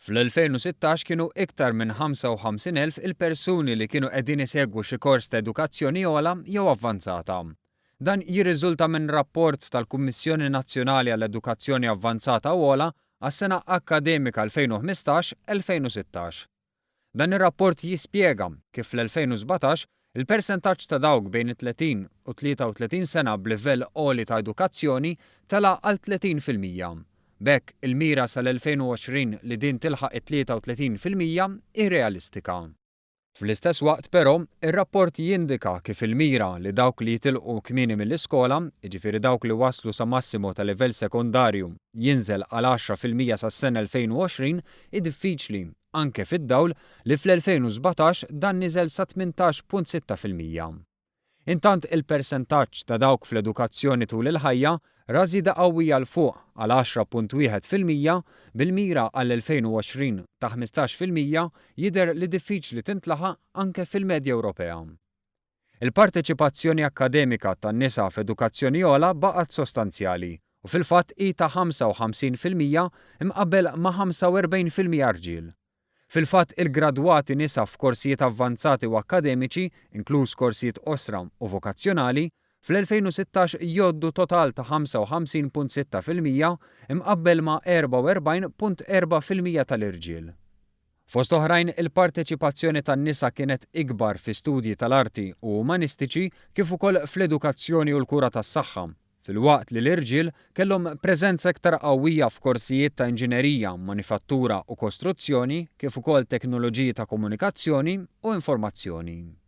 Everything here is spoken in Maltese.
Fl-2016 kienu iktar minn 55,000 il-persuni li kienu qegħdin isegwu xi kors ta' edukazzjoni ogħla jew avvanzata. Dan jirriżulta minn rapport tal-Kummissjoni Nazzjonali għall-Edukazzjoni Avvanzata u ogħla għas-sena akademika 2015-2016. Dan ir-rapport jispjega kif fl-2017 il-persentaġġ ta' dawk bejn 30 u 33 sena b'livell għoli ta' edukazzjoni tela għal 30%. B'hekk il-mira sal-2020 li din tilħaq 33% irrealistika. Fl-istess waqt però, ir-rapport jindika kif il-mira li dawk li jitilqu kmieni mill-iskola, jiġifieri dawk li waslu sa massimo ta' livell sekondarju, jinżel għal 10% sas-sena 2020 diffiċli, anke fid-dawl li fl-2017 dan niżel sa 18.6%. Intant il-persentaġġ ta' dawk fl-edukazzjoni tul il-ħajja rażida qawwija l fuq għal 10.1% bil-mira għall-2020 ta' 15% jidher li diffiċli tintlaħaq anke fil-medja Ewropea. Il-parteċipazzjoni akkademika tan-nisa f'edukazzjoni ogħla baqgħet sostanzjali u fil-fatt hi ta' 55% imqabbel ma' 45% irġiel. Fil-fatt il-gradwati nisa f'korsijiet avvanzati u akkademiċi, inkluż korsijiet osra u vokazzjonali, fl-2016 jgħoddu total ta' 55.6% imqabbel ma' 44.4% tal-irġiel. Fost oħrajn il-parteċipazzjoni tan-nisa kienet ikbar fi studji tal-arti u umanistiċi kif ukoll fl-edukazzjoni u l-kura tas-saħħa, filwaqt li l-irġiel kellhom preżenza iktar qawwija f'korsijiet ta' inġinerija, manifattura u kostruzzjoni kif ukoll teknoloġiji ta' komunikazzjoni u informazzjoni.